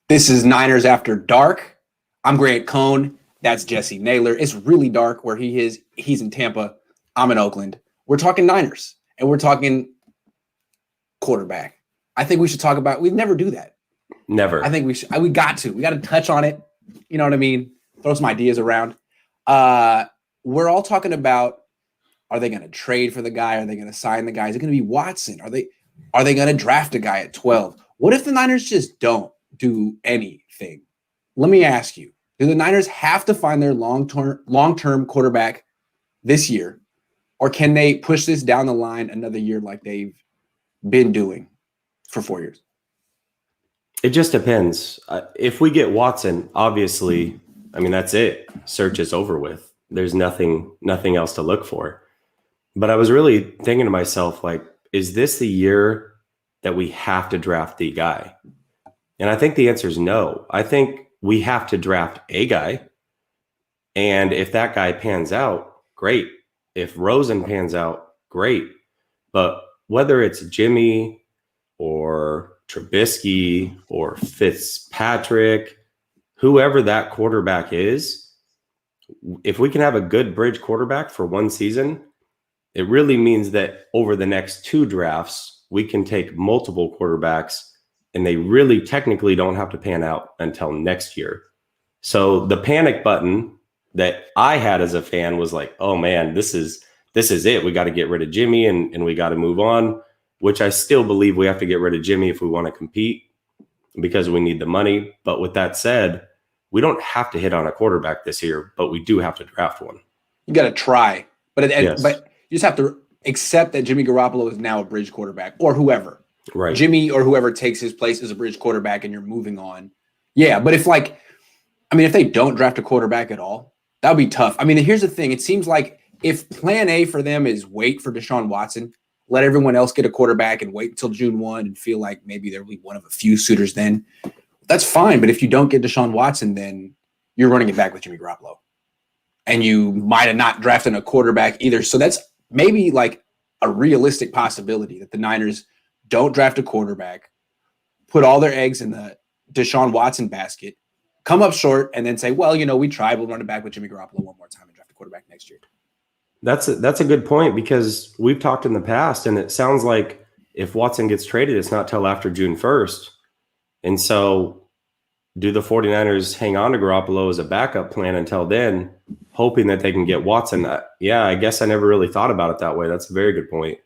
This is Niners After Dark. I'm Grant Cohn. That's Jesse Naylor. It's really dark where he is. He's in Tampa. I'm in Oakland. We're talking Niners, and we're talking quarterback. I think we should talk about. We never do that. Never. I think we should. We got to. We got to touch on it. You know what I mean? Throw some ideas around. We're all talking about: are they going to trade for the guy? Are they going to sign the guy? Is it going to be Watson? Are they going to draft a guy at 12? What if the Niners just don't do anything? Let me ask you: do the Niners have to find their long-term quarterback this year, or can they push this down the line another year like they've been doing for 4 years? It just depends. If we get Watson, obviously, I mean, that's it. Search is over with. There's nothing else to look for. But I was really thinking to myself, like, is this the year that we have to draft the guy? And I think the answer is no. I think we have to draft a guy. And if that guy pans out, great. If Rosen pans out, great. But whether it's Jimmy or Trubisky or Fitzpatrick, whoever that quarterback is, if we can have a good bridge quarterback for one season, it really means that over the next 2 drafts, we can take multiple quarterbacks and they really technically don't have to pan out until next year. So the panic button that I had as a fan was like, oh man, this is it. We got to get rid of Jimmy and we got to move on, which I still believe we have to get rid of Jimmy if we want to compete because we need the money. But with that said, we don't have to hit on a quarterback this year, but we do have to draft one. You got to try, but Yes. but you just have to accept that Jimmy Garoppolo is now a bridge quarterback, or whoever. Right. Jimmy or whoever takes his place as a bridge quarterback, and you're moving on. Yeah, but if they don't draft a quarterback at all, that would be tough. I mean, here's the thing. It seems like if plan A for them is wait for Deshaun Watson, let everyone else get a quarterback and wait until June 1 and feel like maybe there will be one of a few suitors then, that's fine. But if you don't get Deshaun Watson, then you're running it back with Jimmy Garoppolo. And you might have not drafted a quarterback either. So that's maybe like a realistic possibility that the Niners don't draft a quarterback, put all their eggs in the Deshaun Watson basket, come up short, and then say, well, we tried. We'll run it back with Jimmy Garoppolo one more time and draft a quarterback next year. That's a good point because we've talked in the past, and it sounds like if Watson gets traded, it's not till after June 1st. And so do the 49ers hang on to Garoppolo as a backup plan until then, hoping that they can get Watson? Yeah, I guess I never really thought about it that way. That's a very good point.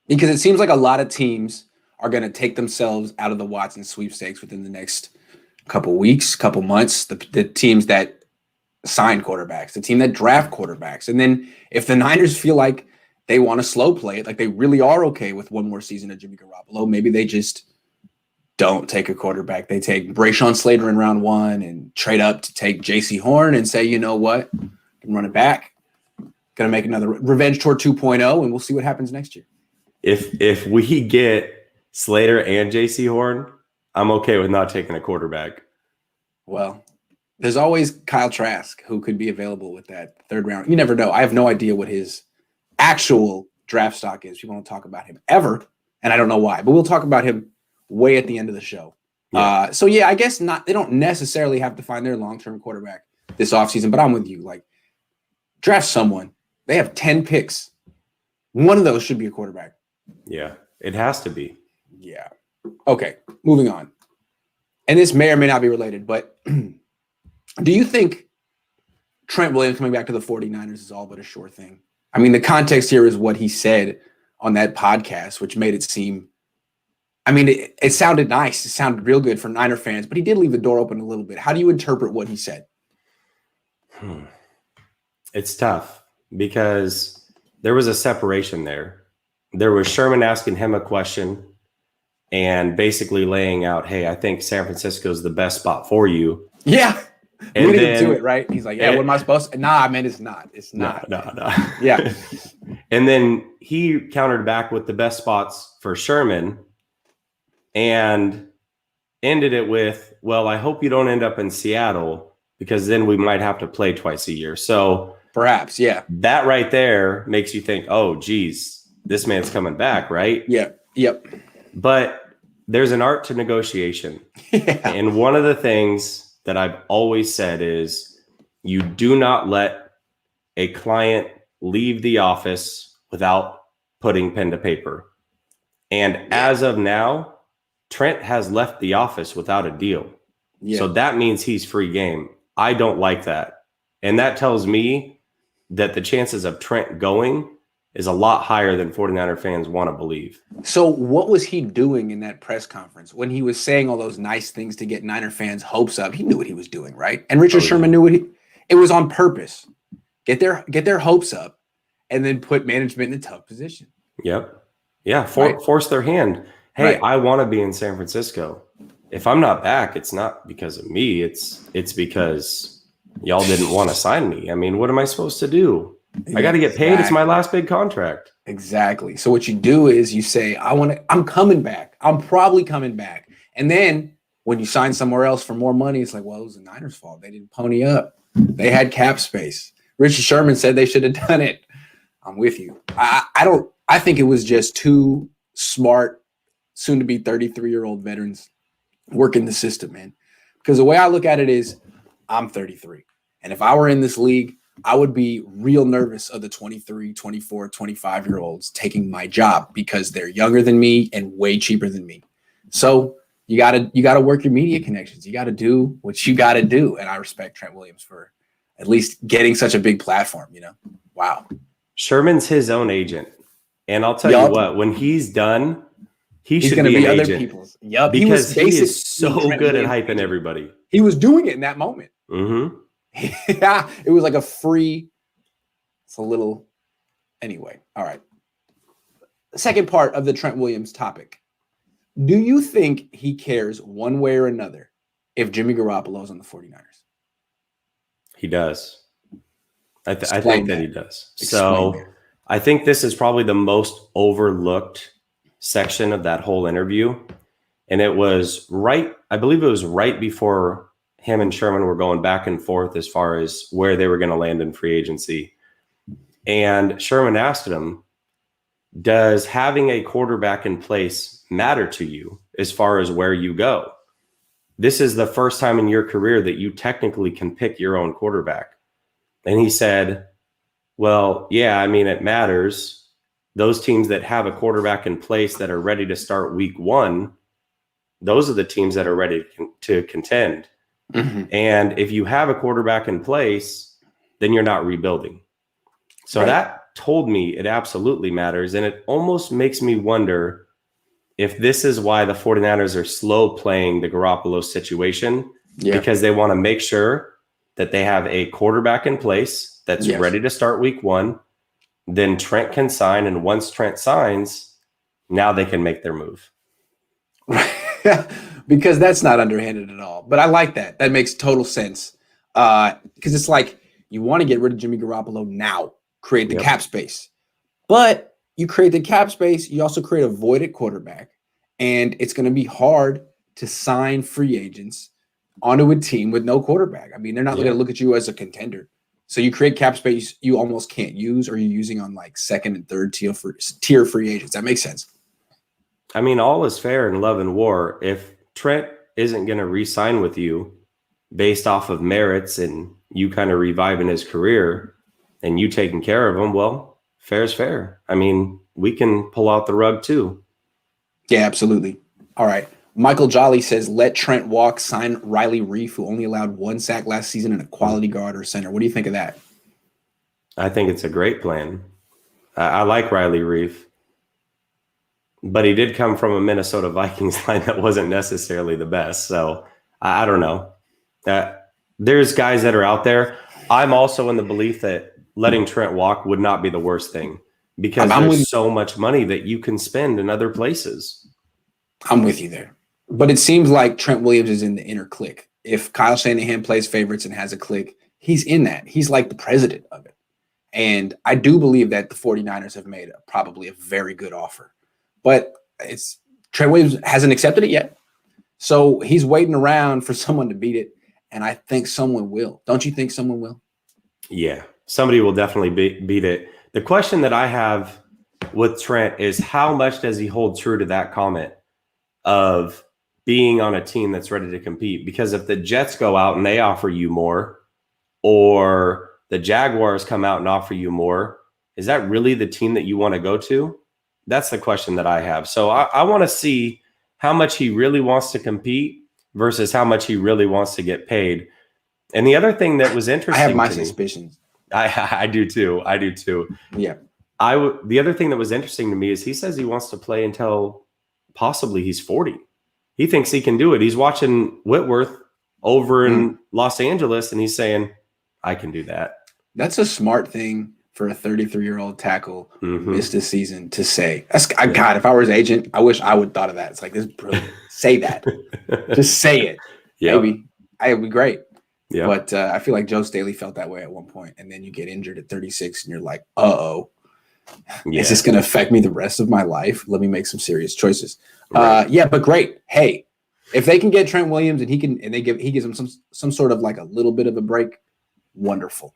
Because it seems like a lot of teams are going to take themselves out of the Watson sweepstakes within the next couple weeks, couple months, the teams that sign quarterbacks, the team that draft quarterbacks. And then if the Niners feel like they want to slow play it, like they really are okay with one more season of Jimmy Garoppolo, maybe they just don't take a quarterback. They take Brayshawn Slater in round 1 and trade up to take J.C. Horn and say, you know what, can run it back. Going to make another revenge tour 2.0, and we'll see what happens next year. If we get Slater and J.C. Horn, I'm okay with not taking a quarterback. Well, there's always Kyle Trask who could be available with that 3rd round. You never know. I have no idea what his actual draft stock is. People don't talk about him ever, and I don't know why. But we'll talk about him way at the end of the show. Yeah. I guess not. They don't necessarily have to find their long-term quarterback this offseason, but I'm with you. Like, draft someone. They have 10 picks. One of those should be a quarterback. Yeah, it has to be. Yeah. Okay, moving on. And this may or may not be related, but do you think Trent Williams coming back to the 49ers is all but a sure thing? I mean, the context here is what he said on that podcast, which made it seem, I mean, it sounded nice. It sounded real good for Niner fans, but he did leave the door open a little bit. How do you interpret what he said? It's tough because there was a separation there. There was Sherman asking him a question and basically laying out, hey, I think San Francisco is the best spot for you. Yeah. And we didn't do it, right? He's like, yeah, what am I supposed to? Nah, man, it's not. It's not. No. Yeah. And then he countered back with the best spots for Sherman and ended it with, well, I hope you don't end up in Seattle because then we might have to play twice a year. So perhaps, yeah. That right there makes you think, oh, geez, this man's coming back, right? Yeah. Yep. But there's an art to negotiation. Yeah. And one of the things that I've always said is you do not let a client leave the office without putting pen to paper. And as of now, Trent has left the office without a deal. Yeah. So that means he's free game. I don't like that. And that tells me that the chances of Trent going is a lot higher than 49er fans want to believe. So what was he doing in that press conference when he was saying all those nice things to get Niner fans' hopes up? He knew what he was doing, right? And Richard Sherman knew it was on purpose. Get their hopes up and then put management in a tough position. Yep. Yeah. Force their hand. Hey, I want to be in San Francisco. If I'm not back, it's not because of me. It's because y'all didn't want to sign me. I mean, what am I supposed to do? I got to get paid. It's my last big contract. Exactly. So what you do is you say, I'm coming back. I'm probably coming back. And then when you sign somewhere else for more money, it's like, well, it was the Niners' fault. They didn't pony up. They had cap space. Richard Sherman said they should have done it. I'm with you. I think it was just two smart, soon to be 33-year-old veterans working the system, man. Because the way I look at it is I'm 33. And if I were in this league, I would be real nervous of the 23, 24, 25-year-olds taking my job because they're younger than me and way cheaper than me. So you gotta work your media connections. You gotta do what you gotta do. And I respect Trent Williams for at least getting such a big platform, you know? Wow. Sherman's his own agent. And I'll tell you what, when he's done, he's going to be other agent. People's. Yep. Because he is so good at hyping everybody. He was doing it in that moment. Mm-hmm. Yeah. It was like a free, it's a little, anyway. All right. Second part of the Trent Williams topic. Do you think he cares one way or another if Jimmy Garoppolo's on the 49ers? He does. I think that he does. So I think this is probably the most overlooked section of that whole interview. And it was I believe it was right before him and Sherman were going back and forth as far as where they were going to land in free agency. And Sherman asked him, does having a quarterback in place matter to you as far as where you go? This is the first time in your career that you technically can pick your own quarterback. And he said, well, yeah, I mean, it matters. Those teams that have a quarterback in place that are ready to start week 1, those are the teams that are ready to contend. Mm-hmm. And if you have a quarterback in place, then you're not rebuilding. So that told me it absolutely matters. And it almost makes me wonder if this is why the 49ers are slow playing the Garoppolo situation, because they want to make sure that they have a quarterback in place that's ready to start week 1. Then Trent can sign. And once Trent signs, now they can make their move. Because that's not underhanded at all. But I like that. That makes total sense. Because it's like you want to get rid of Jimmy Garoppolo now, create the cap space. But you create the cap space, you also create a void at quarterback. And it's going to be hard to sign free agents onto a team with no quarterback. I mean, they're not going to look at you as a contender. So you create cap space you almost can't use, or you're using on like second and third tier free agents. That makes sense. I mean, all is fair in love and war. If Trent isn't going to re-sign with you based off of merits and you kind of reviving his career and you taking care of him, well, fair is fair. I mean, we can pull out the rug too. Yeah, absolutely. All right. Michael Jolly says, let Trent walk, sign Riley Reif, who only allowed 1 sack last season, and a quality guard or center. What do you think of that? I think it's a great plan. I like Riley Reif, but he did come from a Minnesota Vikings line that wasn't necessarily the best. So I don't know. There's guys that are out there. I'm also in the belief that letting Trent walk would not be the worst thing, because there's so much money that you can spend in other places. I'm with you there. But it seems like Trent Williams is in the inner clique. If Kyle Shanahan plays favorites and has a clique, he's in that. He's like the president of it. And I do believe that the 49ers have made probably a very good offer. But Trent Williams hasn't accepted it yet. So he's waiting around for someone to beat it. And I think someone will. Don't you think someone will? Yeah, somebody will definitely beat it. The question that I have with Trent is, how much does he hold true to that comment of being on a team that's ready to compete. Because if the Jets go out and they offer you more, or the Jaguars come out and offer you more, is that really the team that you want to go to? That's the question that I have. So I want to see how much he really wants to compete versus how much he really wants to get paid. And the other thing that was interesting, I have my suspicions. I do too. I do too. Yeah. The other thing that was interesting to me is he says he wants to play until possibly he's 40. He thinks he can do it. He's watching Whitworth over in Los Angeles, and he's saying, I can do that. That's a smart thing for a 33-year-old tackle who missed a season to say. God, if I were his agent, I wish I would have thought of that. It's like, this is brilliant. Say that. Just say it. Yep. Maybe. It would be great. Yeah. But I feel like Joe Staley felt that way at one point, and then you get injured at 36, and you're like, uh-oh. Yeah. Is this going to affect me the rest of my life? Let me make some serious choices. Right. Yeah, but great. Hey, if they can get Trent Williams and he gives him some sort of like a little bit of a break, wonderful.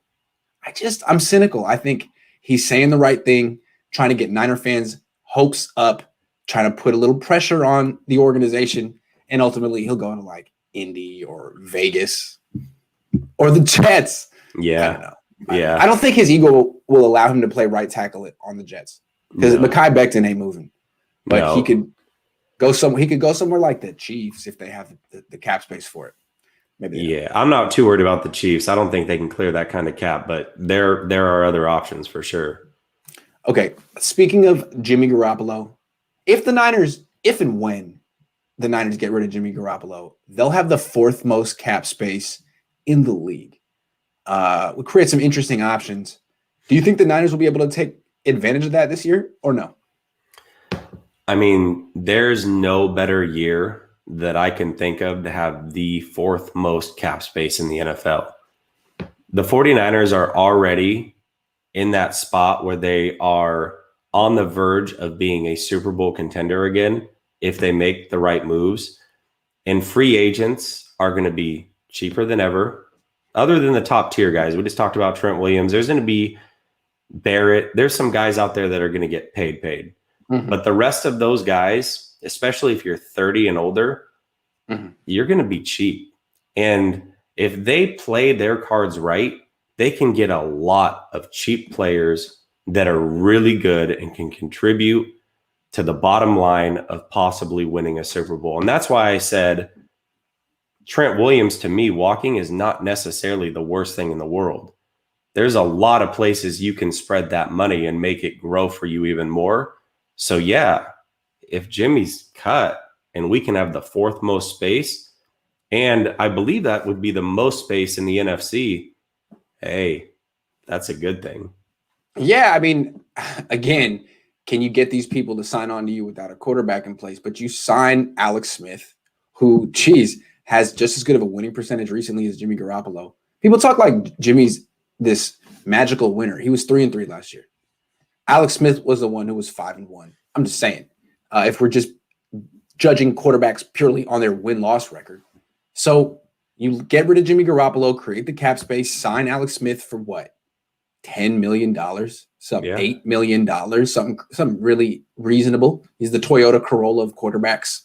I'm cynical. I think he's saying the right thing, trying to get Niner fans' hopes up, trying to put a little pressure on the organization, and ultimately he'll go into like Indy or Vegas or the Jets. Yeah. I don't know. Yeah. I don't think his ego will allow him to play right tackle on the Jets because Mekhi Becton ain't moving. But he could go somewhere like the Chiefs if they have the cap space for it. Maybe. Yeah, I'm not too worried about the Chiefs. I don't think they can clear that kind of cap, but there are other options for sure. Okay, speaking of Jimmy Garoppolo, if and when the Niners get rid of Jimmy Garoppolo, they'll have the fourth most cap space in the league. We'll create some interesting options. Do you think the Niners will be able to take advantage of that this year or no? I mean, there's no better year that I can think of to have the fourth most cap space in the NFL. The 49ers are already in that spot where they are on the verge of being a Super Bowl contender again if they make the right moves. And free agents are going to be cheaper than ever. Other than the top tier guys, we just talked about Trent Williams. There's going to be Barrett. There's some guys out there that are going to get paid. Mm-hmm. But the rest of those guys, especially if you're 30 and older, you're going to be cheap. And if they play their cards right, they can get a lot of cheap players that are really good and can contribute to the bottom line of possibly winning a Super Bowl. And that's why I said Trent Williams, to me, walking is not necessarily the worst thing in the world. There's a lot of places you can spread that money and make it grow for you even more. So yeah, if Jimmy's cut and we can have the fourth most space, and I believe that would be the most space in the NFC, hey, that's a good thing. Yeah, I mean, again, can you get these people to sign on to you without a quarterback in place? But you sign Alex Smith, who, has just as good of a winning percentage recently as Jimmy Garoppolo. People talk like Jimmy's this magical winner. He was 3-3 last year. Alex Smith was the one who was 5-1. I'm just saying, if we're just judging quarterbacks purely on their win-loss record. So you get rid of Jimmy Garoppolo, create the cap space, sign Alex Smith for what? $10 million, $8 million, something really reasonable. He's the Toyota Corolla of quarterbacks.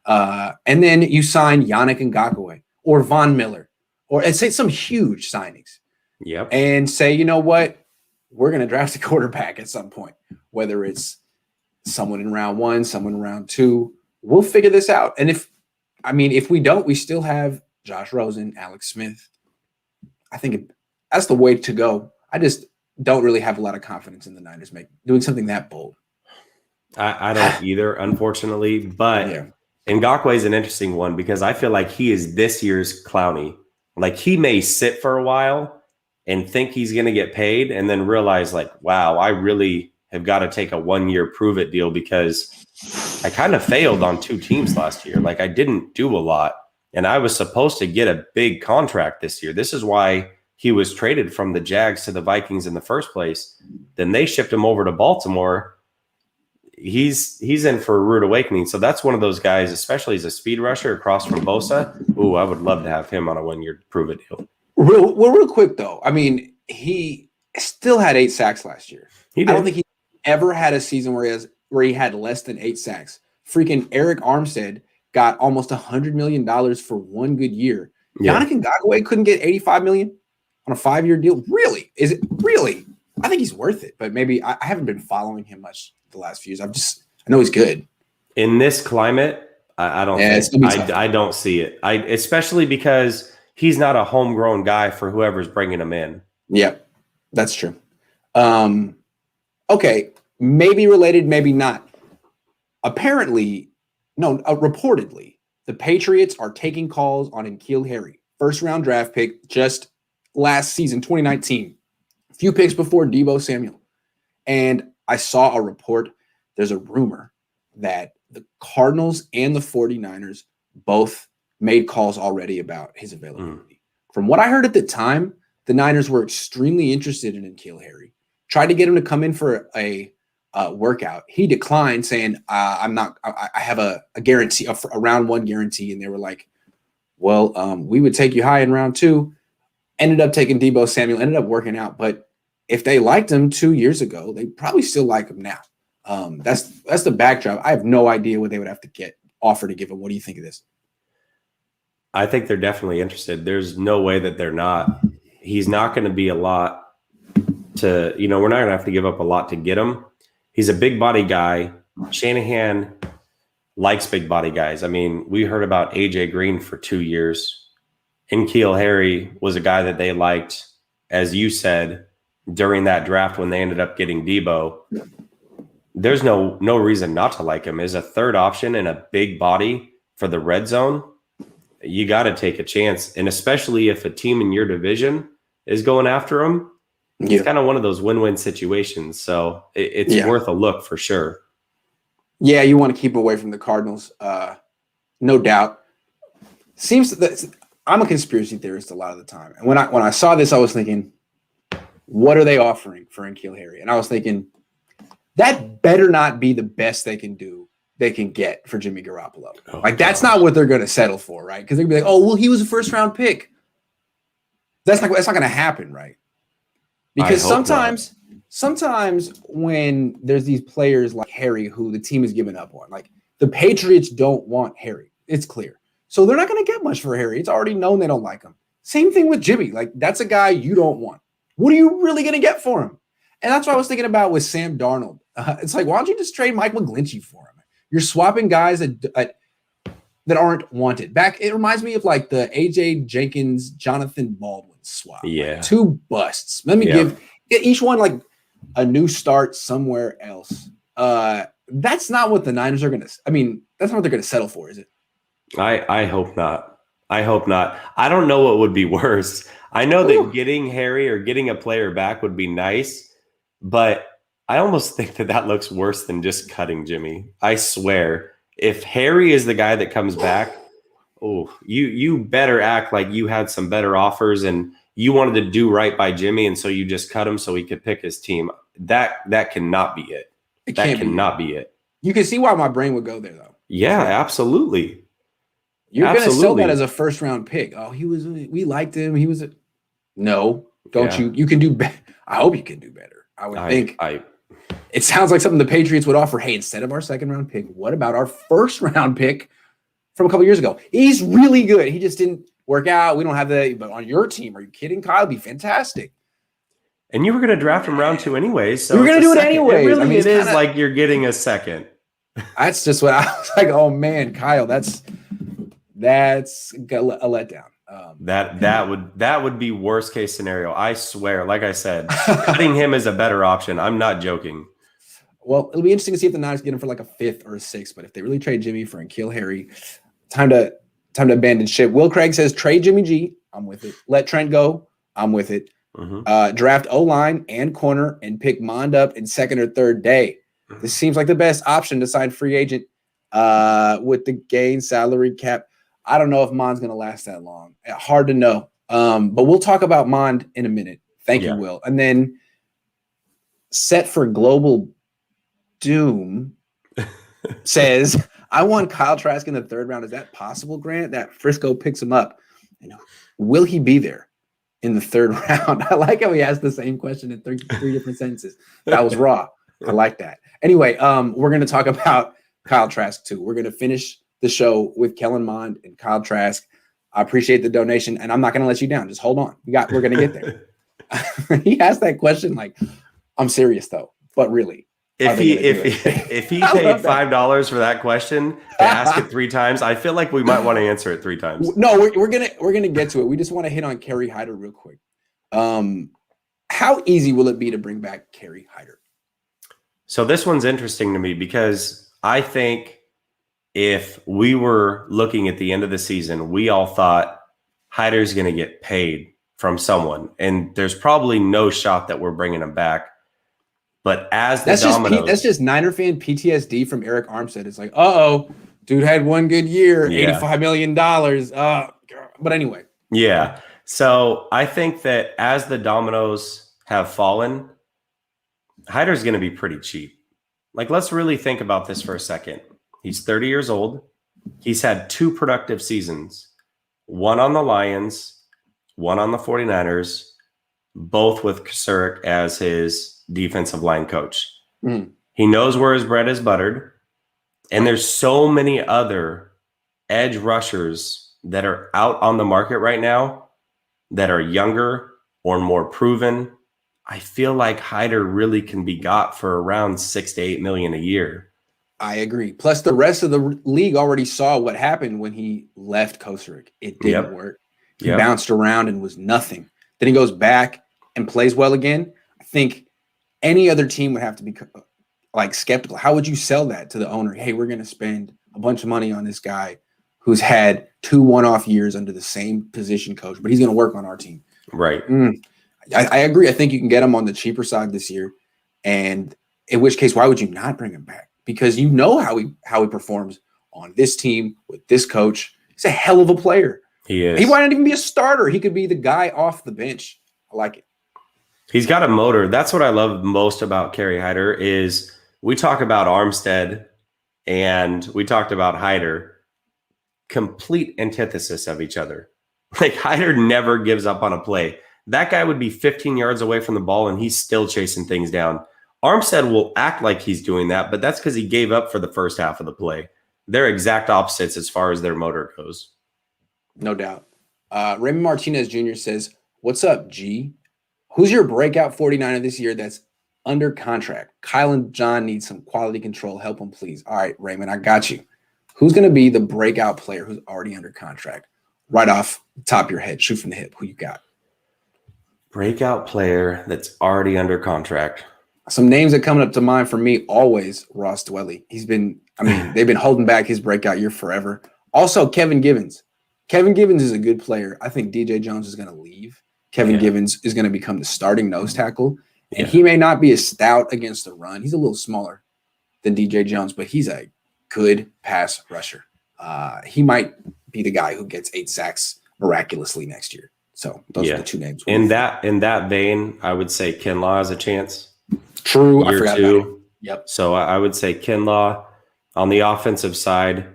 And then you sign Yannick Ngakoue or Von Miller, or say some huge signings. Yep. And say, you know what? We're going to draft a quarterback at some point, whether it's someone in round 1, someone in round 2. We'll figure this out. And if we don't, we still have Josh Rosen, Alex Smith. I think that's the way to go. I just don't really have a lot of confidence in the Niners doing something that bold. I don't either, unfortunately. But Ngakoue is an interesting one because I feel like he is this year's Clowney. Like he may sit for a while and think he's going to get paid and then realize like, wow, I really have got to take a 1-year prove it deal because I kind of failed on 2 teams last year. Like I didn't do a lot and I was supposed to get a big contract this year. This is why he was traded from the Jags to the Vikings in the first place. Then they shipped him over to Baltimore. He's in for a rude awakening. So that's one of those guys, especially as a speed rusher across from Bosa. Ooh, I would love to have him on a 1-year prove it deal. Real quick though. I mean, he still had 8 sacks last year. I don't think he ever had a season where he had less than 8 sacks. Freaking Eric Armstead got almost $100 million for one good year. Yeah. Yannick Ngakoue couldn't get $85 million on a 5-year deal. Really? Is it really? I think he's worth it, but maybe I haven't been following him much the last few years. I know he's good. In this climate, I don't I don't see it. Especially because he's not a homegrown guy for whoever's bringing him in. Yeah, that's true. Okay, maybe related, maybe not. Apparently, reportedly, the Patriots are taking calls on N'Keal Harry, first-round draft pick just last season, 2019. A few picks before Deebo Samuel. And I saw a report. There's a rumor that the Cardinals and the 49ers both made calls already about his availability. From what I heard at the time, the Niners were extremely interested in N'Keal Harry. Tried to get him to come in for a workout. He declined, saying, I have a guarantee, a round 1 guarantee. And they were like, well, we would take you high in round 2. Ended up taking Deebo Samuel, ended up working out. But if they liked him 2 years ago, they probably still like him now. That's the backdrop. I have no idea what they would have to offer to give him. What do you think of this? I think they're definitely interested. There's no way that they're not. He's not going to be a lot to, we're not going to have to give up a lot to get him. He's a big body guy. Shanahan likes big body guys. I mean, we heard about AJ Green for 2 years. N'Keal Harry was a guy that they liked, as you said, during that draft when they ended up getting Deebo. There's no reason not to like him. As a third option and a big body for the red zone, you got to take a chance. And especially if a team in your division is going after him, it's kind of one of those win-win situations. So it's worth a look for sure. Yeah, you want to keep away from the Cardinals, no doubt. Seems that I'm a conspiracy theorist a lot of the time. And when I saw this, I was thinking, what are they offering for N'Keal Harry? And I was thinking, that better not be the best they can get for Jimmy Garoppolo. That's not what they're going to settle for, right? Because they're going to be like, oh, well, he was a first-round pick. That's not going to happen, right? Because sometimes when there's these players like Harry who the team has given up on, like the Patriots don't want Harry. It's clear. So they're not going to get much for Harry. It's already known they don't like him. Same thing with Jimmy. Like, that's a guy you don't want. What are you really going to get for him? And that's what I was thinking about with Sam Darnold. It's like, why don't you just trade Mike McGlinchey for him? You're swapping guys that aren't wanted. It reminds me of like the AJ Jenkins, Jonathan Baldwin swap. Yeah. Like 2 busts. Let me give each one like a new start somewhere else. That's not what the Niners are going to – that's not what they're going to settle for, is it? I hope not. I hope not. I don't know what would be worse. I know that getting Harry or getting a player back would be nice, but I almost think that looks worse than just cutting Jimmy. I swear. If Harry is the guy that comes back, you better act like you had some better offers and you wanted to do right by Jimmy, and so you just cut him so he could pick his team. That cannot be it. That cannot be it. You can see why my brain would go there, though. Yeah, absolutely. You're going to sell that as a first-round pick. Oh, we liked him. He was no, don't you? You can do better. I hope you can do better. I would think. It sounds like something the Patriots would offer. Hey, instead of our second-round pick, what about our first-round pick from a couple years ago? He's really good. He just didn't work out. We don't have but on your team, are you kidding, Kyle? It'd be fantastic. And you were going to draft him round 2 anyway. So you were going to do it anyway. It is like you're getting a second. That's just what I was like. Oh man, Kyle, that's a letdown. That would be worst case scenario. I swear. Like I said, cutting him is a better option. I'm not joking. Well, it'll be interesting to see if the Niners get him for like a 5th or a 6th. But if they really trade Jimmy for N'Keal Harry, time to abandon ship. Will Craig says trade Jimmy G. I'm with it. Let Trent go. I'm with it. Mm-hmm. Draft O-line and corner and pick Mond up in 2nd or 3rd day. This seems like the best option to sign free agent with the gain salary cap. I don't know if Mond's going to last that long. Hard to know. But we'll talk about Mond in a minute. Thank you, Will. And then Set for Global Doom says, I want Kyle Trask in the 3rd round. Is that possible, Grant? That Frisco picks him up. Will he be there in the 3rd round? I like how he asked the same question in three different sentences. That was raw. I like that. Anyway, we're going to talk about Kyle Trask too. We're going to finish the show with Kellen Mond and Kyle Trask. I appreciate the donation, and I'm not going to let you down. Just hold on. We're going to get there. He asked that question like, I'm serious though, but really. If he paid $5 for that question to ask it 3 times, I feel like we might want to answer it 3 times. No, we're gonna get to it. We just want to hit on Carrie Hyder real quick. How easy will it be to bring back Carrie Hyder? So this one's interesting to me because I think if we were looking at the end of the season, we all thought Hyder's going to get paid from someone, and there's probably no shot that we're bringing him back. But as the dominoes, that's just Niner fan PTSD from Eric Armstead. It's like, dude had one good year, $85 million. But anyway. Yeah. So I think that as the dominoes have fallen, Hyder's going to be pretty cheap. Like, let's really think about this for a second. He's 30 years old. He's had 2 productive seasons, one on the Lions, one on the 49ers, both with Kusurek as his defensive line coach. He knows where his bread is buttered. And there's so many other edge rushers that are out on the market right now that are younger or more proven. I feel like Hyder really can be got for around $6 to $8 million a year. I agree. Plus, the rest of the league already saw what happened when he left Kusurek. It didn't work. He bounced around and was nothing. Then he goes back and plays well again. I think any other team would have to be like skeptical. How would you sell that to the owner? Hey, we're going to spend a bunch of money on this guy who's had 2 one-off years under the same position coach, but he's going to work on our team. Right. I agree. I think you can get him on the cheaper side this year. And in which case, why would you not bring him back? Because you know how he performs on this team with this coach. He's a hell of a player. He is. He might not even be a starter. He could be the guy off the bench. I like it. He's got a motor. That's what I love most about Carrie Hyder is we talk about Armstead and we talked about Hyder, complete antithesis of each other. Like Hyder never gives up on a play. That guy would be 15 yards away from the ball and he's still chasing things down. Armstead will act like he's doing that, but that's because he gave up for the first half of the play. They're exact opposites as far as their motor goes. No doubt. Raymond Martinez Jr. says, "What's up, G? Who's your breakout 49er this year that's under contract? Kyle and John need some quality control. Help them, please." All right, Raymond, I got you. Who's going to be the breakout player who's already under contract? Right off the top of your head, shoot from the hip. Who you got? Breakout player that's already under contract. Some names that coming up to mind for me always Ross Dwelly. They've been holding back his breakout year forever. Also, Kevin Gibbons. Kevin Gibbons is a good player. I think DJ Jones is going to leave. Kevin Gibbons is going to become the starting nose tackle. And he may not be as stout against the run. He's a little smaller than DJ Jones, but he's a good pass rusher. He might be the guy who gets 8 sacks miraculously next year. So those are the 2 names. In that vein, I would say Kinlaw has a chance. True. I forgot about him. Yep. So I would say Kinlaw on the offensive side.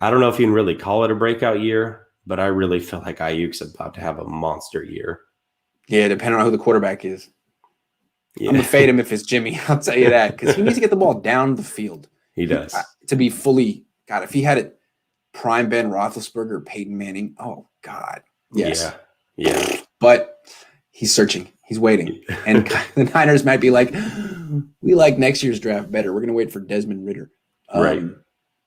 I don't know if you can really call it a breakout year, but I really feel like Ayuk's about to have a monster year. Yeah, depending on who the quarterback is. Yeah. I'm going to fade him if it's Jimmy. I'll tell you that because he needs to get the ball down the field. He does. To be fully – God, if he had it prime Ben Roethlisberger or Peyton Manning, oh, God. Yes. Yeah. But he's searching. He's waiting. And the Niners might be like, we like next year's draft better. We're going to wait for Desmond Ridder. Right.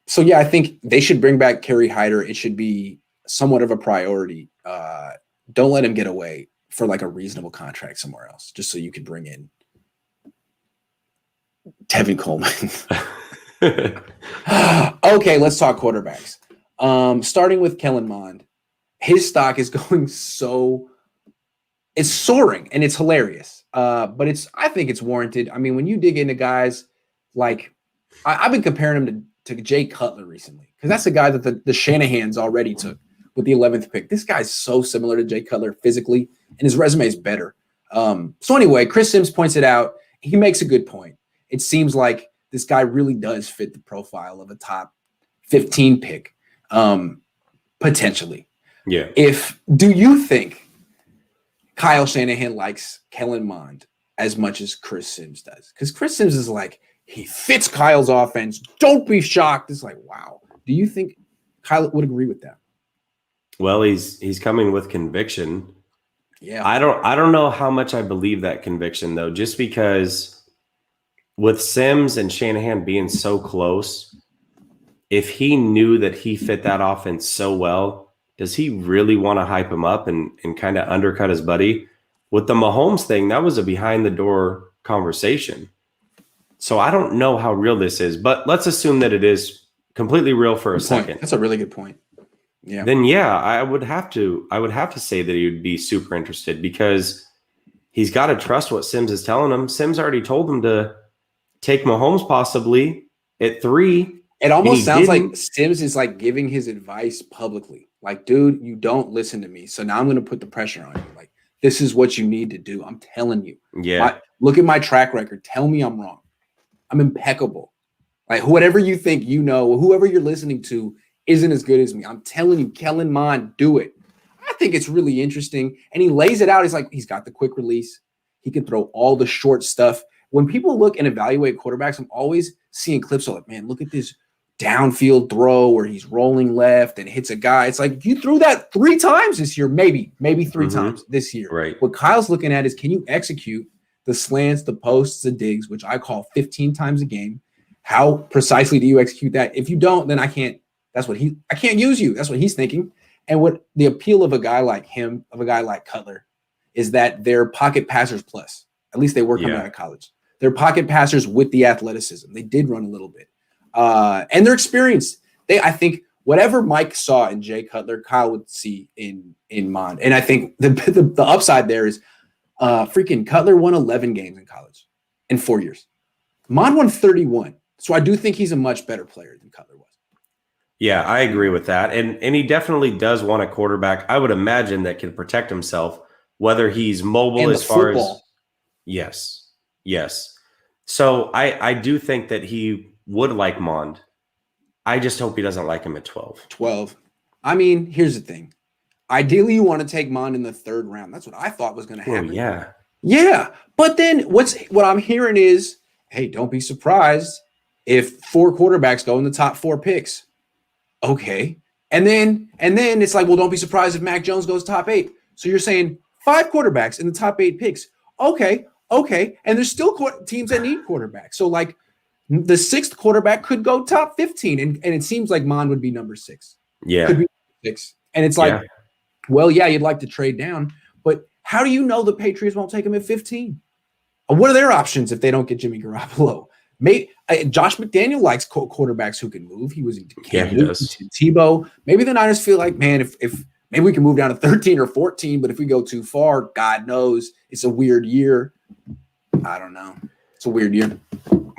So, yeah, I think they should bring back Carrie Hyder. It should be somewhat of a priority. Don't let him get away for like a reasonable contract somewhere else, just so you could bring in Tevin Coleman. Okay, let's talk quarterbacks. Starting with Kellen Mond. His stock is going it's soaring and it's hilarious. But I think it's warranted. I mean, when you dig into guys like I've been comparing him to Jay Cutler recently, because that's a guy that the Shanahans already took with the 11th pick. This guy's so similar to Jay Cutler physically, and his resume is better. So anyway, Chris Sims points it out. He makes a good point. It seems like this guy really does fit the profile of a top 15 pick, potentially. Yeah. Do you think Kyle Shanahan likes Kellen Mond as much as Chris Sims does? Because Chris Sims is like, he fits Kyle's offense. Don't be shocked. It's like, wow, Do you think Kyle would agree with that? Well, he's coming with conviction. Yeah. I don't know how much I believe that conviction though, just because with Sims and Shanahan being so close, if he knew that he fit that offense so well, does he really want to hype him up and kind of undercut his buddy? With the Mahomes thing, that was a behind the door conversation. So I don't know how real this is, but let's assume that it is completely real for a second. That's a really good point. Yeah. Then yeah, I would have to say that he would be super interested because he's got to trust what Sims is telling him. Sims already told him to take Mahomes possibly at 3. It almost sounds like Sims is like giving his advice publicly. Like, dude, you don't listen to me. So now I'm going to put the pressure on you. Like, this is what you need to do. I'm telling you. Yeah. Look at my track record. Tell me I'm wrong. I'm impeccable. Like, whatever you think you know, whoever you're listening to isn't as good as me. I'm telling you, Kellen Mond, do it. I think it's really interesting. And he lays it out. He's like, he's got the quick release. He can throw all the short stuff. When people look and evaluate quarterbacks, I'm always seeing clips of like, man, look at this downfield throw where he's rolling left and hits a guy. It's like, you threw that 3 times this year, maybe 3 times this year. Right. What Kyle's looking at is, can you execute the slants, the posts, the digs, which I call 15 times a game? How precisely do you execute that? If you don't, then I can't use you. That's what he's thinking. And what the appeal of a guy like him, of a guy like Cutler, is that they're pocket passers plus. At least they were coming out of college. They're pocket passers with the athleticism. They did run a little bit. And they're experienced. I think whatever Mike saw in Jay Cutler, Kyle would see in Mond. And I think the upside there is freaking Cutler won 11 games in college in 4 years. Mond won 31. So I do think he's a much better player than Cutler was. Yeah, I agree with that. And he definitely does want a quarterback, I would imagine, that can protect himself, whether he's mobile and as far football. as yes. So I do think that he would like Mond. I just hope he doesn't like him at 12. I mean, here's the thing. Ideally, you want to take Mond in the 3rd round. That's what I thought was going to happen. Yeah. But then what I'm hearing is, hey, don't be surprised if 4 quarterbacks go in the top 4 picks. Okay. And then it's like, well, don't be surprised if Mac Jones goes top 8. So you're saying 5 quarterbacks in the top 8 picks. Okay. And there's still teams that need quarterbacks. So like the 6th quarterback could go top 15. And it seems like Mond would be number 6. Yeah. Could be 6. And it's like, well, yeah, you'd like to trade down, but how do you know the Patriots won't take him at 15? What are their options if they don't get Jimmy Garoppolo? Josh McDaniel likes quarterbacks who can move. He was in Tebow. Maybe the Niners feel like, man, if maybe we can move down to 13 or 14, but if we go too far, God knows it's a weird year. I don't know. It's a weird year.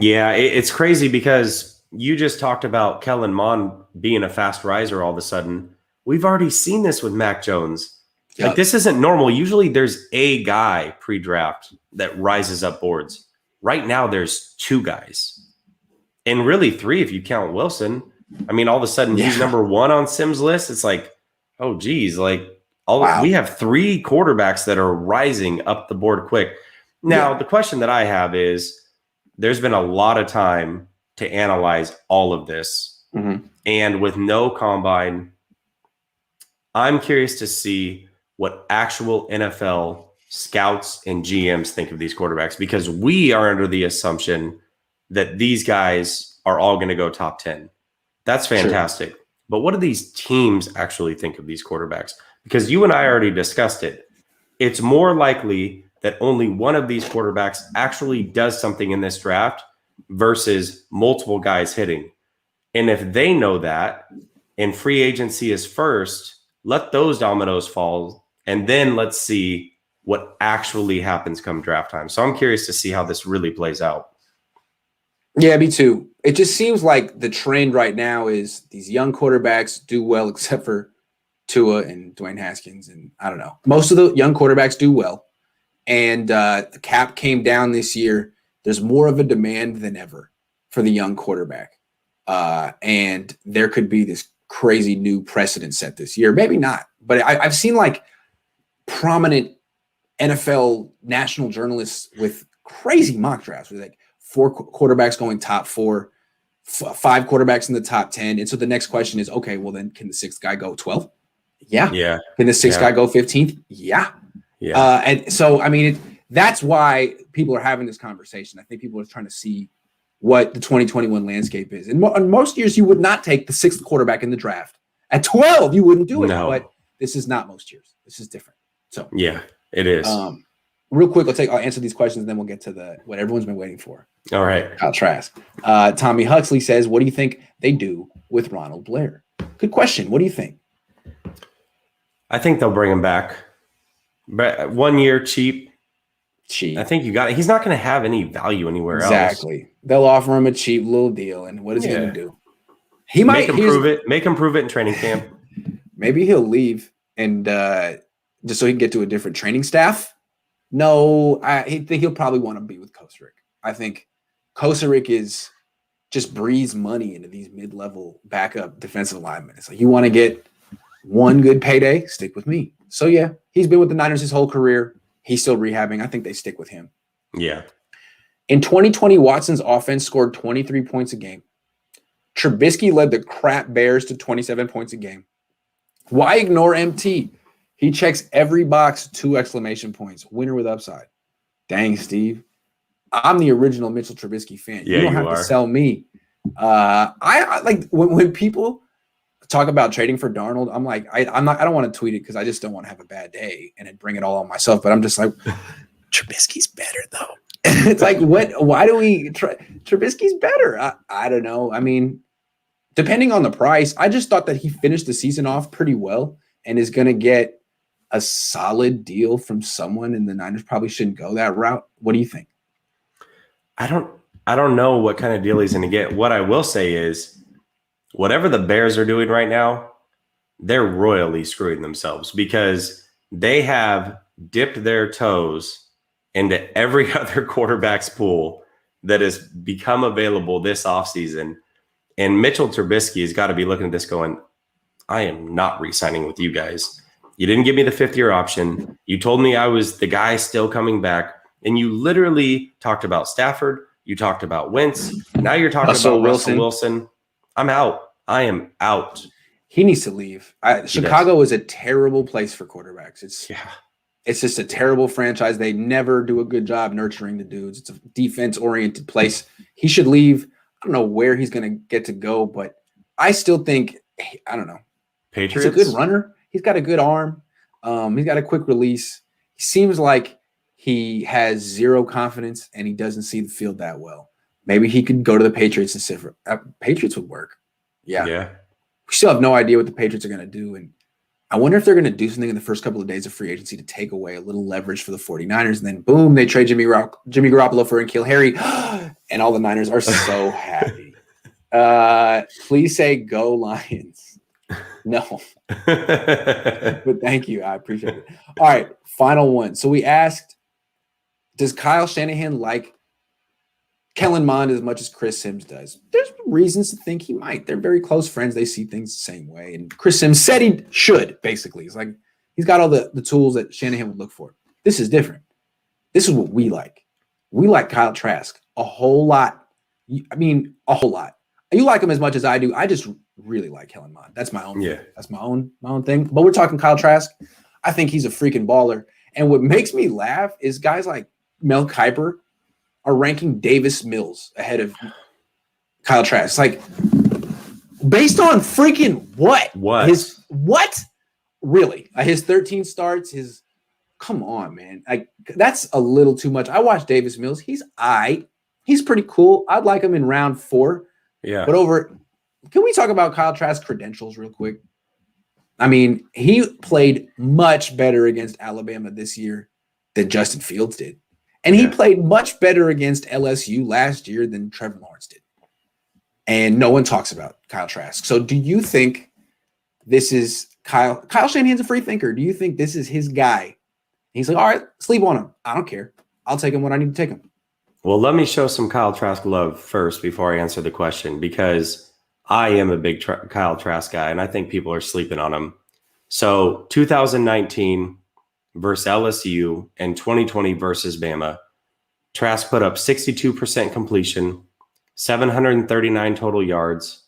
Yeah, it's crazy because you just talked about Kellen Mond being a fast riser all of a sudden. We've already seen this with Mac Jones. Yep. Like, this isn't normal. Usually there's a guy pre-draft that rises up boards. Right now there's 2 guys. And really 3 if you count Wilson. I mean, all of a sudden he's number 1 on Sims' list. It's like, oh, geez. Like, we have 3 quarterbacks that are rising up the board quick. Now, the question that I have is, there's been a lot of time to analyze all of this. Mm-hmm. And with no combine, I'm curious to see what actual NFL scouts and GMs think of these quarterbacks, because we are under the assumption that these guys are all going to go top 10. That's fantastic. Sure. But what do these teams actually think of these quarterbacks? Because you and I already discussed it. It's more likely that only one of these quarterbacks actually does something in this draft versus multiple guys hitting. And if they know that and free agency is first, let those dominoes fall, and then let's see what actually happens come draft time. So I'm curious to see how this really plays out. Yeah, me too. It just seems like the trend right now is these young quarterbacks do well, except for Tua and Dwayne Haskins. And I don't know. Most of the young quarterbacks do well. And the cap came down this year. There's more of a demand than ever for the young quarterback. And there could be this crazy new precedent set this year. Maybe not. But I've seen like prominent NFL national journalists with crazy mock drafts with like 4 quarterbacks going top 4. 5 quarterbacks in the top 10. And so the next question is, okay, well then can the 6th guy go 12? Yeah. Yeah. Can the 6th guy go 15th? Yeah. Yeah. And so, I mean, that's why people are having this conversation. I think people are trying to see what the 2021 landscape is. And most years you would not take the 6th quarterback in the draft. At 12, you wouldn't do it. No. But this is not most years. This is different. So yeah, it is. Real quick, I'll answer these questions and then we'll get to what everyone's been waiting for. All right. Kyle Trask. Tommy Huxley says, what do you think they do with Ronald Blair? Good question. What do you think? I think they'll bring him back. But 1 year cheap. I think you got it. He's not going to have any value anywhere else. Exactly. They'll offer him a cheap little deal. And what is he going to do? He might Make him prove it in training camp. Maybe he'll leave and just so he can get to a different training staff. No, I think he'll probably want to be with Kosarik. I think Kosarik is just breathes money into these mid-level backup defensive linemen. It's like, you want to get one good payday, stick with me. So yeah, he's been with the Niners his whole career. He's still rehabbing. I think they stick with him. Yeah. In 2020, Watson's offense scored 23 points a game. Trubisky led the crap Bears to 27 points a game. Why ignore MT? He checks every box, 2 exclamation points. Winner with upside. Dang, Steve. I'm the original Mitchell Trubisky fan. Yeah, you don't have to sell me. I like when people talk about trading for Darnold, I'm like, I don't want to tweet it because I just don't want to have a bad day and then bring it all on myself. But I'm just like, Trubisky's better though. It's like, why do we Trubisky's better? I don't know. I mean, depending on the price, I just thought that he finished the season off pretty well and is going to get a solid deal from someone, and the Niners probably shouldn't go that route. What do you think? I don't know what kind of deal he's going to get. What I will say is whatever the Bears are doing right now, they're royally screwing themselves because they have dipped their toes into every other quarterback's pool that has become available this offseason. And Mitchell Trubisky has got to be looking at this going, I am not re-signing with you guys. You didn't give me the 5th-year option. You told me I was the guy still coming back. And you literally talked about Stafford. You talked about Wentz. Now you're talking about Russell Wilson. I'm out. I am out. He needs to leave. Chicago is a terrible place for quarterbacks. It's just a terrible franchise. They never do a good job nurturing the dudes. It's a defense-oriented place. He should leave. I don't know where he's going to get to go, but I still think, I don't know. Patriots? He's a good runner. He's got a good arm. He's got a quick release. He seems like he has zero confidence and he doesn't see the field that well. Maybe he could go to the Patriots and sit for Patriots would work. Yeah. We still have no idea what the Patriots are going to do. And I wonder if they're going to do something in the first couple of days of free agency to take away a little leverage for the 49ers. And then boom, they trade Jimmy Garoppolo for N'Keal Harry. And all the Niners are so happy. Please say go Lions. No. But thank you. I appreciate it. All right. Final one. So we asked, does Kyle Shanahan like Kellen Mond as much as Chris Sims does? There's reasons to think he might. They're very close friends. They see things the same way. And Chris Sims said he should, basically. It's like he's got all the tools that Shanahan would look for. This is different. This is what we like. We like Kyle Trask a whole lot. I mean, a whole lot. You like him as much as I do. I just really like Kellen Mond. That's my own. Yeah. That's my own thing. But we're talking Kyle Trask. I think he's a freaking baller. And what makes me laugh is guys like Mel Kiper are ranking Davis Mills ahead of Kyle Trask. Like, based on freaking what? What? Really? His 13 starts, come on, man. Like, that's a little too much. I watched Davis Mills. He's pretty cool. I'd like him in round 4. Yeah. But can we talk about Kyle Trask's credentials real quick? I mean, he played much better against Alabama this year than Justin Fields did. And he played much better against LSU last year than Trevor Lawrence did. And no one talks about Kyle Trask. So do you think this is Kyle Shanahan's a free thinker? Do you think this is his guy? He's like, all right, sleep on him. I don't care. I'll take him when I need to take him. Well, let me show some Kyle Trask love first before I answer the question, because I am a big Kyle Trask guy, and I think people are sleeping on him. So 2019 versus LSU and 2020 versus Bama, Trask put up 62% completion, 739 total yards,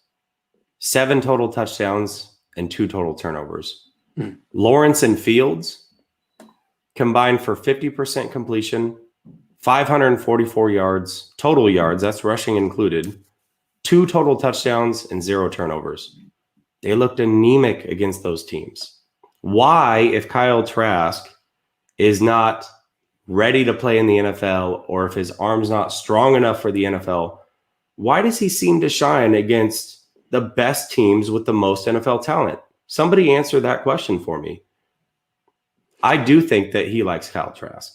7 total touchdowns, and 2 total turnovers. Lawrence and Fields combined for 50% completion, 544 yards, total yards, that's rushing included, 2 total touchdowns, and 0 turnovers. They looked anemic against those teams. Why, if Kyle Trask is not ready to play in the NFL, or if his arm's not strong enough for the NFL, why does he seem to shine against the best teams with the most NFL talent? Somebody answer that question for me. I do think that he likes Kyle Trask.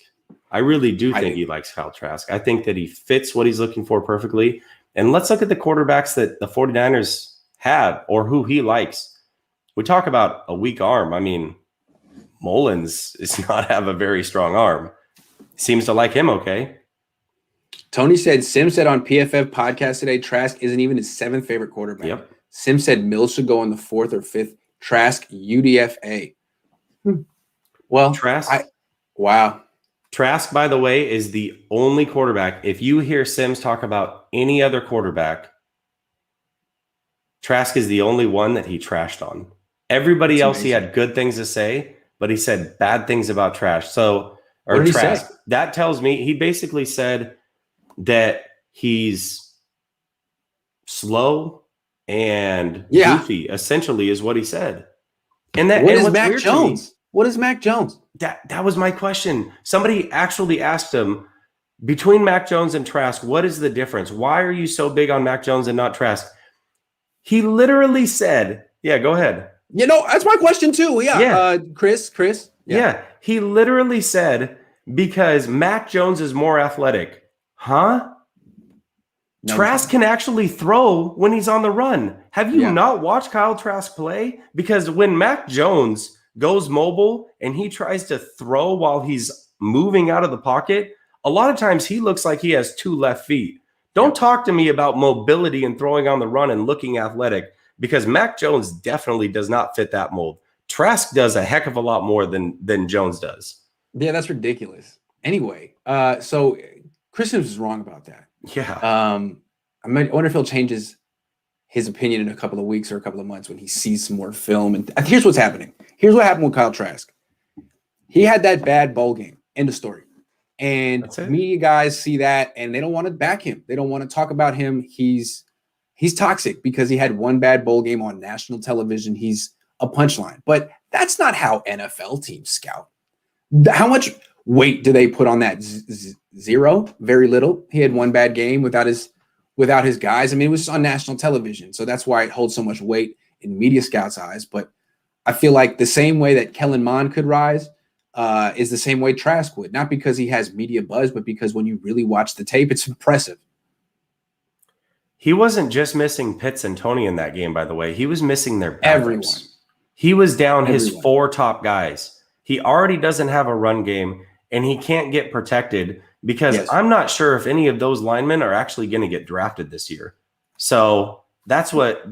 I really do think he likes Kyle Trask. I think that he fits what he's looking for perfectly. And let's look at the quarterbacks that the 49ers have or who he likes. We talk about a weak arm. I mean, Mullins does not have a very strong arm. Seems to like him okay. Tony said, Sim said on PFF podcast today, Trask isn't even his 7th favorite quarterback. Yep. Sim said Mills should go in the 4th or 5th. Trask, UDFA. Well, Trask. Wow. Trask, by the way, is the only quarterback. If you hear Sims talk about any other quarterback, Trask is the only one that he trashed on. Everybody That's else, amazing. he had good things to say, but he said bad things about Trask. What did he Trask. say? That tells me he basically said that he's slow and goofy, essentially, is what he said. And that what and is Mac Jones? What is Mac Jones? That was my question. Somebody actually asked him, between Mac Jones and Trask, what is the difference? Why are you so big on Mac Jones and not Trask? He literally said, yeah, go ahead. You know, that's my question too. Yeah. Chris. Yeah. He literally said, because Mac Jones is more athletic. Huh? No, Trask can actually throw when he's on the run. Have you not watched Kyle Trask play? Because when Mac Jones goes mobile and he tries to throw while he's moving out of the pocket, a lot of times he looks like he has 2 left feet. Don't talk to me about mobility and throwing on the run and looking athletic, because Mac Jones definitely does not fit that mold. Trask does a heck of a lot more than Jones does. Yeah, that's ridiculous. Anyway, so Chris is wrong about that. Yeah. I wonder if he'll change his opinion in a couple of weeks or a couple of months when he sees some more film. And here's what's happening. Here's what happened with Kyle Trask. He had that bad bowl game. End of story. And media guys see that and they don't want to back him. They don't want to talk about him. He's toxic because he had one bad bowl game on national television. He's a punchline. But that's not how NFL teams scout. How much weight do they put on that? Zero? Very little. He had one bad game without his guys. I mean, it was on national television. So that's why it holds so much weight in media scouts' eyes. But I feel like the same way that Kellen Mond could rise is the same way Trask would. Not because he has media buzz, but because when you really watch the tape, it's impressive. He wasn't just missing Pitts and Tony in that game, by the way. He was missing their backups. Everyone. He was down his 4 top guys. He already doesn't have a run game, and he can't get protected because I'm not sure if any of those linemen are actually going to get drafted this year. So that's what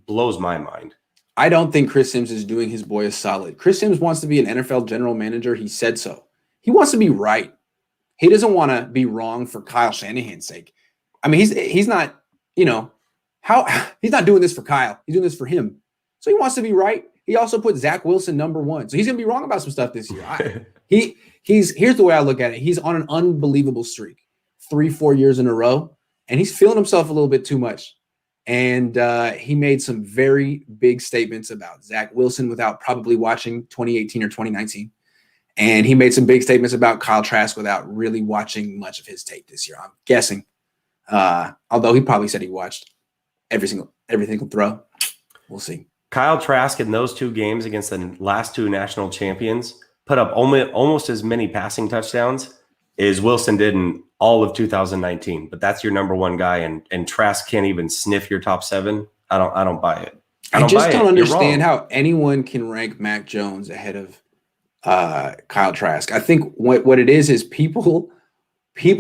blows my mind. I don't think Chris Sims is doing his boy a solid. Chris Sims wants to be an NFL general manager. He said so. He wants to be right. He doesn't want to be wrong for Kyle Shanahan's sake. I mean, he's not, he's not doing this for Kyle. He's doing this for him. So he wants to be right. He also put Zach Wilson number 1. So he's going to be wrong about some stuff this year. Here's the way I look at it. He's on an unbelievable streak, 3-4 years in a row, and he's feeling himself a little bit too much. And he made some very big statements about Zach Wilson without probably watching 2018 or 2019. And he made some big statements about Kyle Trask without really watching much of his tape this year, I'm guessing. Although he probably said he watched every single throw. We'll see. Kyle Trask in those 2 games against the last 2 national champions put up almost as many passing touchdowns as Wilson did in all of 2019. But that's your number 1 guy, and Trask can't even sniff your top 7. I don't buy it. I just don't understand how anyone can rank Mac Jones ahead of Kyle Trask. I think what it is people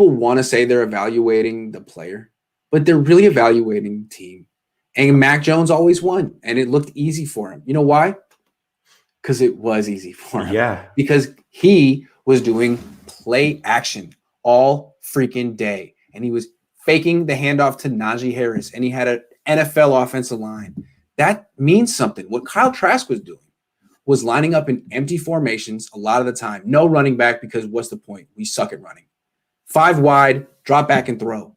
want to say they're evaluating the player, but they're really evaluating the team. And Mac Jones always won, and it looked easy for him. You know why? Because it was easy for him. Yeah. Because he was doing play action all freaking day, and he was faking the handoff to Najee Harris, and he had an NFL offensive line. That means something. What Kyle Trask was doing was lining up in empty formations a lot of the time. No running back, because what's the point? We suck at running. 5 wide, drop back and throw.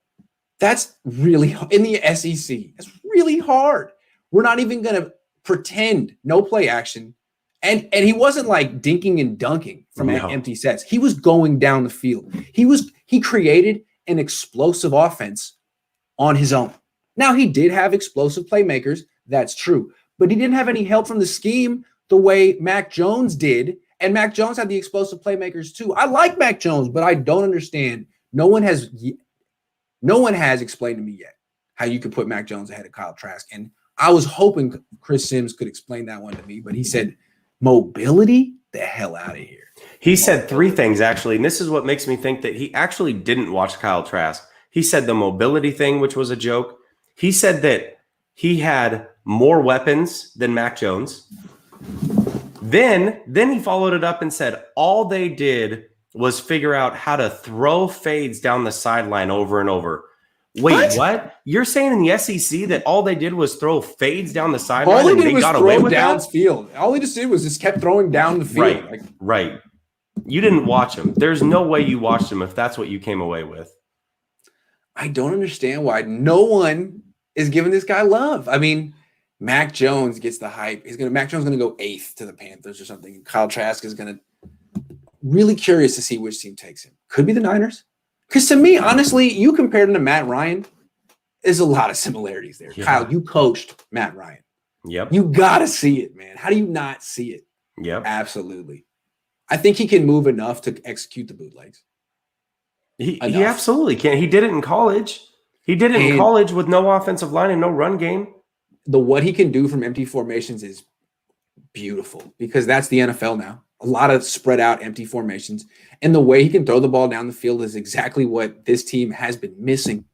That's really in the SEC. That's really hard. We're not even going to pretend no play action. And he wasn't like dinking and dunking from empty sets. He was going down the field. He created an explosive offense on his own. Now, he did have explosive playmakers. That's true. But he didn't have any help from the scheme the way Mac Jones did. And Mac Jones had the explosive playmakers too. I like Mac Jones, but I don't understand. No one has explained to me yet how you could put Mac Jones ahead of Kyle Trask. And I was hoping Chris Sims could explain that one to me, but he said mobility, the hell out of here. He said 3 things, actually, and this is what makes me think that he actually didn't watch Kyle Trask. He said the mobility thing, which was a joke. He said that he had more weapons than Mac Jones. Then he followed it up and said all they did was figure out how to throw fades down the sideline over and over. Wait, what? You're saying in the SEC that all they did was throw fades down the sideline and they got away with that? Downfield. All he just did was just kept throwing down the field. Right. You didn't watch him. There's no way you watched him if that's what you came away with. I don't understand why no one is giving this guy love. I mean, Mac Jones gets the hype. Mac Jones is going to go 8th to the Panthers or something. Kyle Trask is going to really curious to see which team takes him. Could be the Niners. Because to me, honestly, you compared him to Matt Ryan, there's a lot of similarities there. Yeah. Kyle, you coached Matt Ryan. Yep. You got to see it, man. How do you not see it? Yep. Absolutely. I think he can move enough to execute the bootlegs. He absolutely can. He did it in college. He did it in college with no offensive line and no run game. What he can do from empty formations is beautiful because that's the NFL now. A lot of spread out empty formations. And the way he can throw the ball down the field is exactly what this team has been missing.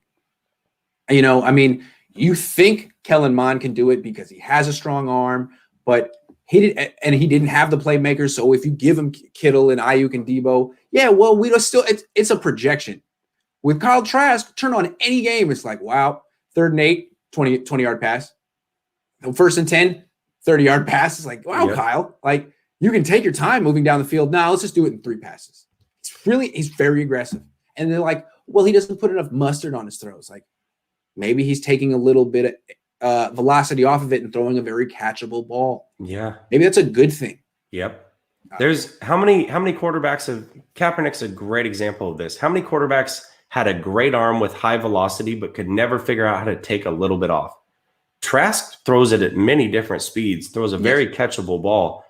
You know, I mean, you think Kellen Mond can do it because he has a strong arm, but he didn't have the playmakers. So if you give him Kittle and Ayuk and Debo, yeah, well, it's a projection. With Kyle Trask, turn on any game, it's like, wow, 3rd and 8, 20-yard pass. 1st and 10, 30-yard pass. It's like, wow, yep. Kyle, like you can take your time moving down the field. Now let's just do it in 3 passes. He's very aggressive. And they're like, well, he doesn't put enough mustard on his throws. Like maybe he's taking a little bit of velocity off of it and throwing a very catchable ball. Yeah. Maybe that's a good thing. Yep. There's how many quarterbacks have Kaepernick's a great example of this. How many quarterbacks had a great arm with high velocity, but could never figure out how to take a little bit off? Trask throws it at many different speeds, throws a very catchable ball.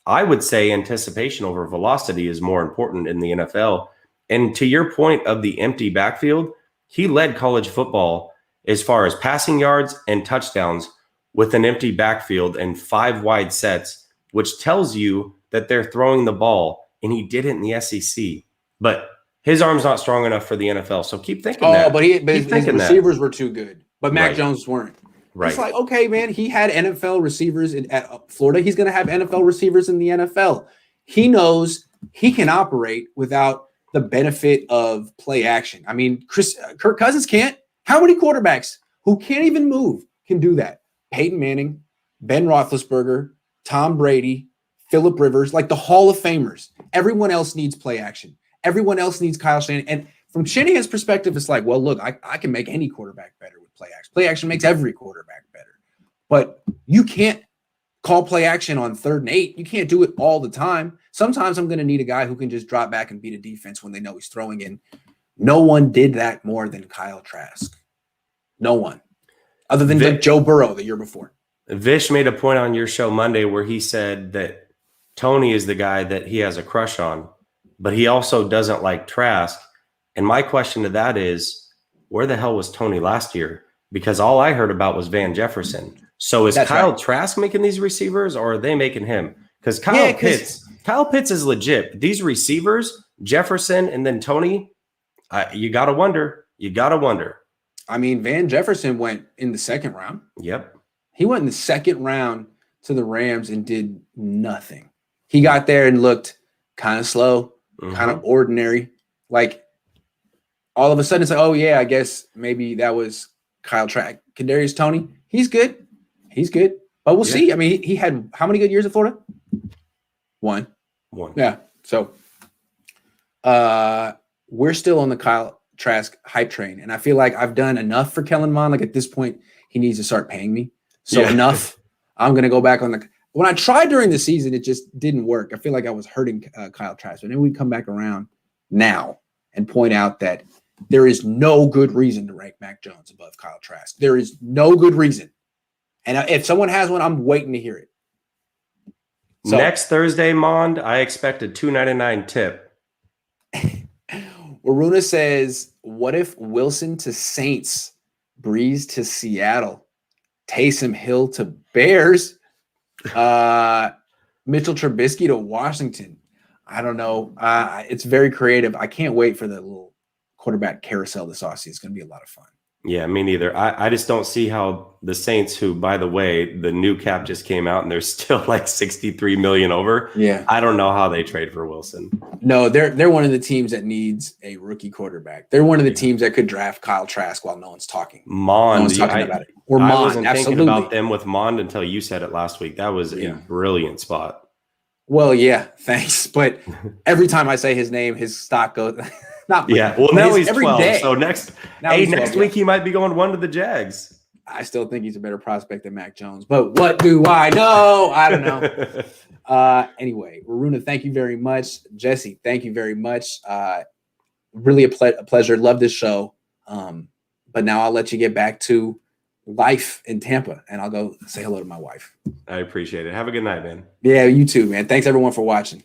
I would say anticipation over velocity is more important in the NFL. And to your point of the empty backfield, he led college football as far as passing yards and touchdowns with an empty backfield and 5 wide sets, which tells you that they're throwing the ball, and he did it in the SEC. But his arm's not strong enough for the NFL, so keep thinking that. But his receivers were too good, but Mac Jones weren't. Right. It's like, okay, man, he had NFL receivers at Florida. He's going to have NFL receivers in the NFL. He knows he can operate without the benefit of play action. I mean, Kirk Cousins can't. How many quarterbacks who can't even move can do that? Peyton Manning, Ben Roethlisberger, Tom Brady, Phillip Rivers, like the Hall of Famers. Everyone else needs play action. Everyone else needs Kyle Shanahan. And from Shanahan's perspective, it's like, well, look, I can make any quarterback better with play action. Play action makes every quarterback better. But you can't call play action on 3rd and 8. You can't do it all the time. Sometimes I'm going to need a guy who can just drop back and beat a defense when they know he's throwing in. No one did that more than Kyle Trask. No one. Other than like Joe Burrow the year before. Vish made a point on your show Monday where he said that Tony is the guy that he has a crush on, but he also doesn't like Trask. And my question to that is, where the hell was Tony last year? Because all I heard about was Van Jefferson. So is Kyle Trask making these receivers, or are they making him? Because Kyle Pitts is legit. These receivers, Jefferson and then Tony, you got to wonder. You got to wonder. I mean, Van Jefferson went in the 2nd round. Yep. He went in the 2nd round to the Rams and did nothing. He got there and looked kind of slow, kind of ordinary. Like, all of a sudden it's like, oh yeah, I guess maybe that was Kyle Trask. Kadarius Toney, he's good. But we'll see. I mean, he had how many good years at Florida? One. Yeah. So we're still on the Kyle Trask hype train. And I feel like I've done enough for Kellen Mond. Like at this point, he needs to start paying me. So enough. I'm going to go back on the – when I tried during the season, it just didn't work. I feel like I was hurting Kyle Trask. But then we come back around now and point out that there is no good reason to rank Mac Jones above Kyle Trask. There is no good reason. And if someone has one, I'm waiting to hear it. So, next Thursday, Mond, I expect a $2.99 tip. Waruna says, what if Wilson to Saints, Breeze to Seattle, Taysom Hill to Bears, Mitchell Trubisky to Washington? I don't know. It's very creative. I can't wait for the little quarterback carousel this offseason. It's going to be a lot of fun. Yeah, me neither. I just don't see how the Saints, who, by the way, the new cap just came out and they're still like 63 million over. Yeah. I don't know how they trade for Wilson. No, they're one of the teams that needs a rookie quarterback. They're one of the teams that could draft Kyle Trask while no one's talking. Mond. No one's talking about it. Or Mond, I wasn't absolutely. thinking about them with Mond until you said it last week. That was a brilliant spot. Well, yeah, thanks. But every time I say his name, his stock goes – Not well, now he's 12. Day. So next week he might be going 1 to the Jags. I still think he's a better prospect than Mac Jones, but what do I know? I don't know. Anyway, Waruna, thank you very much. Jesse, thank you very much. Really a pleasure. Love this show. But now I'll let you get back to life in Tampa, and I'll go say hello to my wife. I appreciate it. Have a good night, man. Yeah, you too, man. Thanks everyone for watching.